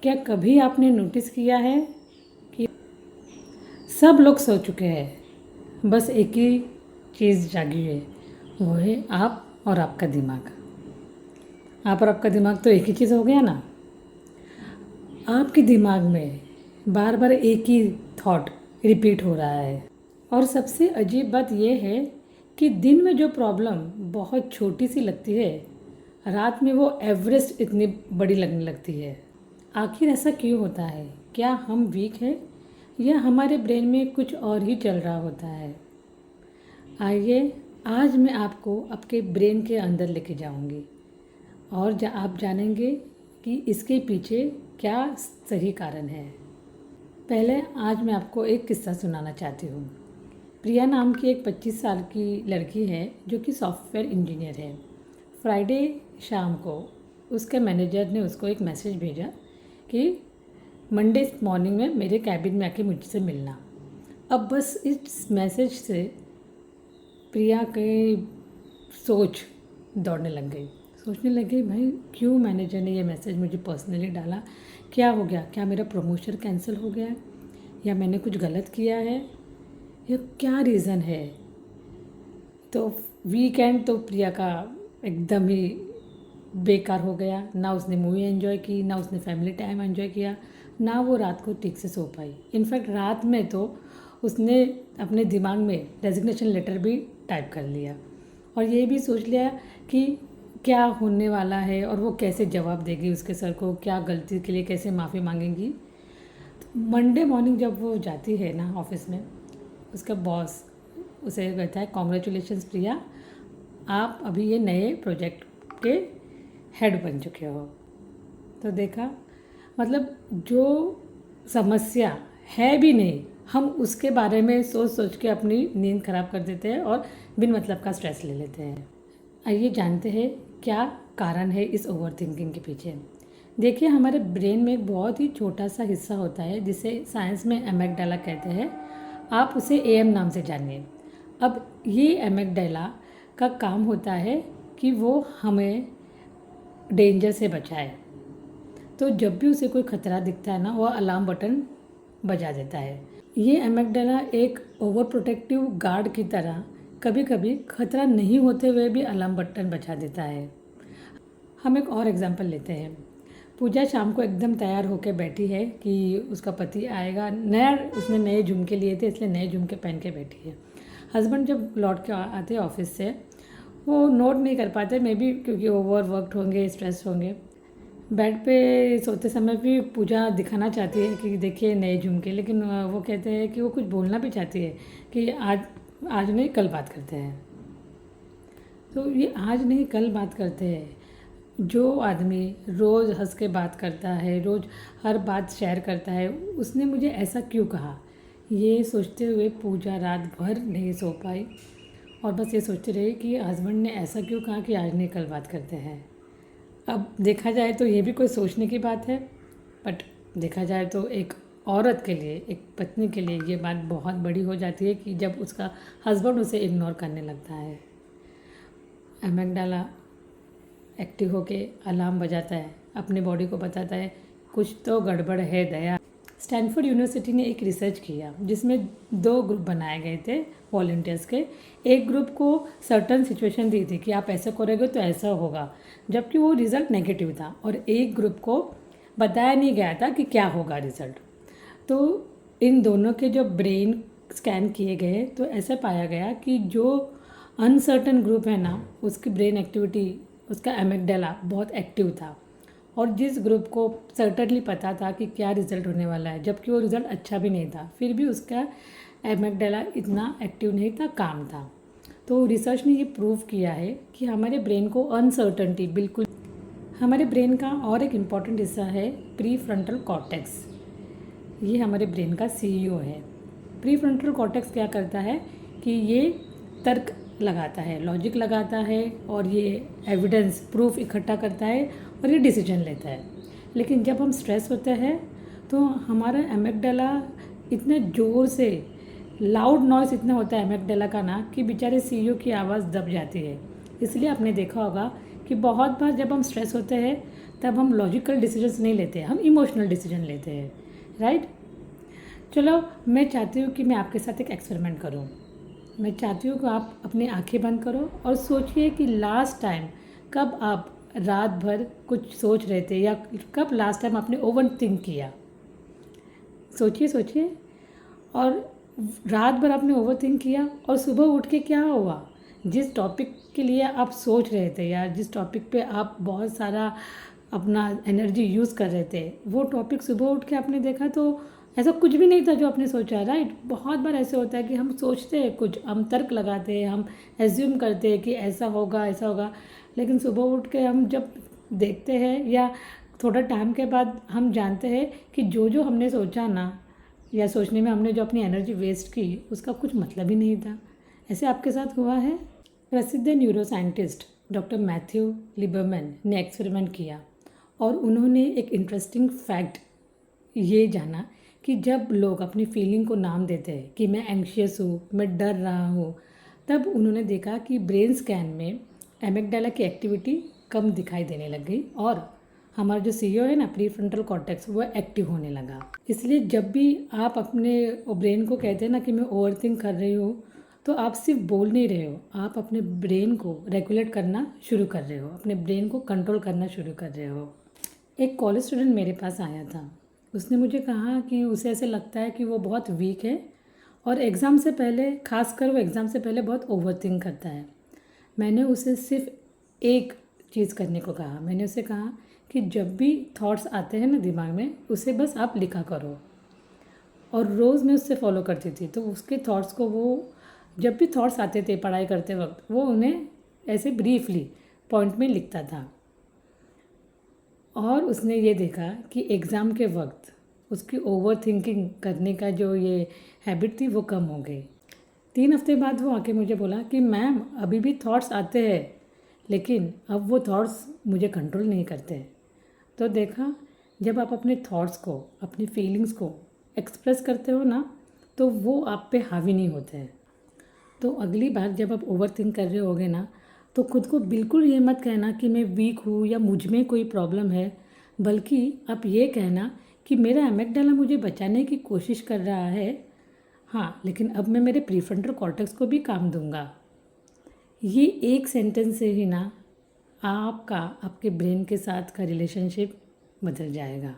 क्या कभी आपने नोटिस किया है कि सब लोग सो चुके हैं, बस एक ही चीज़ जागी है, वो है आप और आपका दिमाग। आप और आपका दिमाग तो एक ही चीज़ हो गया ना। आपके दिमाग में बार बार एक ही थॉट रिपीट हो रहा है। और सबसे अजीब बात यह है कि दिन में जो प्रॉब्लम बहुत छोटी सी लगती है, रात में वो एवरेस्ट इतनी बड़ी लगने लगती है। आखिर ऐसा क्यों होता है? क्या हम वीक हैं या हमारे ब्रेन में कुछ और ही चल रहा होता है? आइए, आज मैं आपको आपके ब्रेन के अंदर लेके जाऊंगी और आप जानेंगे कि इसके पीछे क्या सही कारण है। पहले आज मैं आपको एक किस्सा सुनाना चाहती हूँ। प्रिया नाम की एक 25 साल की लड़की है जो कि सॉफ्टवेयर इंजीनियर है। फ्राइडे शाम को उसके मैनेजर ने उसको एक मैसेज भेजा कि मंडे मॉर्निंग में मेरे कैबिन में आके मुझसे मिलना। अब बस इस मैसेज से प्रिया की सोच दौड़ने लग गई। सोचने लगी, भाई क्यों मैनेजर ने ये मैसेज मुझे पर्सनली डाला? क्या हो गया? क्या मेरा प्रमोशन कैंसिल हो गया है या मैंने कुछ गलत किया है या क्या रीज़न है? तो वीकेंड तो प्रिया का एकदम ही बेकार हो गया। ना उसने मूवी एंजॉय की, ना उसने फैमिली टाइम एंजॉय किया, ना वो रात को ठीक से सो पाई। इनफैक्ट रात में तो उसने अपने दिमाग में रेजिग्नेशन लेटर भी टाइप कर लिया और ये भी सोच लिया कि क्या होने वाला है और वो कैसे जवाब देगी उसके सर को, क्या गलती के लिए कैसे माफ़ी मांगेगी। मंडे मॉर्निंग जब वो जाती है ना ऑफिस में, उसका बॉस उसे कहता है, कॉन्ग्रेचुलेशंस प्रिया, आप अभी ये नए प्रोजेक्ट के हेड बन चुके हो। तो देखा, मतलब जो समस्या है भी नहीं, हम उसके बारे में सोच सोच के अपनी नींद खराब कर देते हैं और बिन मतलब का स्ट्रेस ले लेते हैं। आइए जानते हैं क्या कारण है इस ओवर थिंकिंग के पीछे। देखिए, हमारे ब्रेन में एक बहुत ही छोटा सा हिस्सा होता है जिसे साइंस में एमेगडाला कहते हैं। आप उसे एएम नाम से जानिए। अब ये एमेगडाला का काम होता है कि वो हमें डेंजर से बचाए। तो जब भी उसे कोई खतरा दिखता है ना, वो अलार्म बटन बजा देता है। ये एमेगडाला एक ओवर प्रोटेक्टिव गार्ड की तरह कभी कभी खतरा नहीं होते हुए भी अलार्म बटन बजा देता है। हम एक और एग्जांपल लेते हैं। पूजा शाम को एकदम तैयार होकर बैठी है कि उसका पति आएगा। उसने नए झुमके लिए थे, इसलिए नए झुमके पहन के बैठी है। हस्बैंड जब लौट के आते ऑफिस से, वो नोट नहीं कर पाते, मे बी क्योंकि ओवर वर्कड होंगे, स्ट्रेस होंगे। बेड पे सोते समय भी पूजा दिखाना चाहती है कि देखिए नए झुमके, लेकिन वो कहते हैं कि वो कुछ बोलना भी चाहती है कि आज नहीं कल बात करते हैं। तो ये आज नहीं कल बात करते हैं। जो आदमी रोज़ हंस के बात करता है, रोज़ हर बात शेयर करता है, उसने मुझे ऐसा क्यों कहा, ये सोचते हुए पूजा रात भर नहीं सो पाई और बस ये सोचते रही कि हस्बैंड ने ऐसा क्यों कहा कि आज नहीं कल बात करते हैं। अब देखा जाए तो ये भी कोई सोचने की बात है, बट देखा जाए तो एक औरत के लिए, एक पत्नी के लिए ये बात बहुत बड़ी हो जाती है कि जब उसका हस्बैंड उसे इग्नोर करने लगता है। एमेगडाला एक्टिव होके अलार्म बजाता है, अपने बॉडी को बताता है कुछ तो गड़बड़ है दया। स्टैनफोर्ड यूनिवर्सिटी ने एक रिसर्च किया जिसमें 2 ग्रुप बनाए गए थे वॉलंटियर्स के। एक ग्रुप को सर्टन सिचुएशन दी थी कि आप ऐसा करोगे तो ऐसा होगा, जबकि वो रिज़ल्ट नेगेटिव था। और एक ग्रुप को बताया नहीं गया था कि क्या होगा रिज़ल्ट। तो इन दोनों के जो ब्रेन स्कैन किए गए तो ऐसा पाया गया कि जो अनसर्टन ग्रुप है ना, उसकी ब्रेन एक्टिविटी, उसका एमिगडाला बहुत एक्टिव था। और जिस ग्रुप को सर्टनली पता था कि क्या रिज़ल्ट होने वाला है, जबकि वो रिज़ल्ट अच्छा भी नहीं था, फिर भी उसका एमिगडाला इतना एक्टिव नहीं था, काम था। तो रिसर्च ने ये प्रूव किया है कि हमारे ब्रेन को अनसर्टनटी बिल्कुल। हमारे ब्रेन का और एक इम्पॉर्टेंट हिस्सा है प्री फ्रंटल कॉर्टेक्स। ये हमारे ब्रेन का सीईओ है। प्री फ्रंटल कॉर्टेक्स क्या करता है कि ये तर्क लगाता है, लॉजिक लगाता है और ये एविडेंस प्रूफ इकट्ठा करता है और ये डिसीजन लेता है। लेकिन जब हम स्ट्रेस होते हैं तो हमारा एमिगडाला इतने ज़ोर से, लाउड नॉइस इतना होता है एमिगडाला का ना, कि बेचारे सीईओ की आवाज़ दब जाती है। इसलिए आपने देखा होगा कि बहुत बार जब हम स्ट्रेस होते हैं तब हम लॉजिकल डिसीजंस नहीं लेते, हम इमोशनल डिसीजन लेते हैं, राइट। चलो, मैं चाहती हूँ कि मैं आपके साथ एक एक्सपेरिमेंट करूँ। मैं चाहती हूँ कि आप अपनी आंखें बंद करो और सोचिए कि लास्ट टाइम कब आप रात भर कुछ सोच रहे थे, या कब लास्ट टाइम आपने ओवर थिंक किया। सोचिए सोचिए। और रात भर आपने ओवर थिंक किया और सुबह उठ के क्या हुआ, जिस टॉपिक के लिए आप सोच रहे थे या जिस टॉपिक पे आप बहुत सारा अपना एनर्जी यूज़ कर रहे थे, वो टॉपिक सुबह उठ के आपने देखा तो ऐसा कुछ भी नहीं था जो आपने सोचा, राइट। बहुत बार ऐसे होता है कि हम सोचते हैं कुछ, हम तर्क लगाते हैं, हम एज्यूम करते हैं कि ऐसा होगा ऐसा होगा, लेकिन सुबह उठ के हम जब देखते हैं या थोड़ा टाइम के बाद हम जानते हैं कि जो जो हमने सोचा ना, या सोचने में हमने जो अपनी एनर्जी वेस्ट की, उसका कुछ मतलब ही नहीं था। ऐसे आपके साथ हुआ है? प्रसिद्ध न्यूरोसाइंटिस्ट डॉक्टर मैथ्यू लिबरमैन ने एक्सपेरिमेंट किया और उन्होंने एक इंटरेस्टिंग फैक्ट ये जाना कि जब लोग अपनी फीलिंग को नाम देते हैं कि मैं एंग्शियस हूँ, मैं डर रहा हूँ, तब उन्होंने देखा कि ब्रेन स्कैन में एमिगडाला की एक्टिविटी कम दिखाई देने लग गई और हमारा जो सीईओ है ना, प्री फ्रंटल कॉर्टेक्स, वो एक्टिव होने लगा। इसलिए जब भी आप अपने ब्रेन को कहते हैं ना कि मैं ओवर थिंक कर रही हूँ, तो आप सिर्फ बोल नहीं रहे हो, आप अपने ब्रेन को रेगुलेट करना शुरू कर रहे हो, अपने ब्रेन को कंट्रोल करना शुरू कर रहे हो। एक कॉलेज स्टूडेंट मेरे पास आया था। उसने मुझे कहा कि उसे ऐसे लगता है कि वो बहुत वीक है और एग्ज़ाम से पहले, खासकर वो एग्ज़ाम से पहले बहुत ओवर थिंक करता है। मैंने उसे सिर्फ एक चीज़ करने को कहा। मैंने उसे कहा कि जब भी थॉट्स आते हैं ना दिमाग में, उसे बस आप लिखा करो। और रोज़ मैं उससे फॉलो करती थी, तो उसके थॉट्स को वो, जब भी थॉट्स आते थे पढ़ाई करते वक्त, वो उन्हें ऐसे ब्रीफली पॉइंट में लिखता था। और उसने ये देखा कि एग्ज़ाम के वक्त उसकी ओवर थिंकिंग करने का जो ये हैबिट थी वो कम हो गई। 3 हफ्ते बाद वो आके मुझे बोला कि मैम, अभी भी थॉट्स आते हैं, लेकिन अब वो थॉट्स मुझे कंट्रोल नहीं करते। तो देखा, जब आप अपने थॉट्स को, अपनी फीलिंग्स को एक्सप्रेस करते हो ना, तो वो आप पे हावी नहीं होते हैं। तो अगली बार जब आप ओवर थिंक कर रहे होगे ना, तो खुद को बिल्कुल ये मत कहना कि मैं वीक हूँ या मुझ में कोई प्रॉब्लम है, बल्कि आप ये कहना कि मेरा एमिगडाला मुझे बचाने की कोशिश कर रहा है, हाँ, लेकिन अब मैं मेरे प्रीफ्रंटल कॉर्टेक्स को भी काम दूंगा। ये एक सेंटेंस से ही ना आपका, आपके ब्रेन के साथ का रिलेशनशिप बदल जाएगा।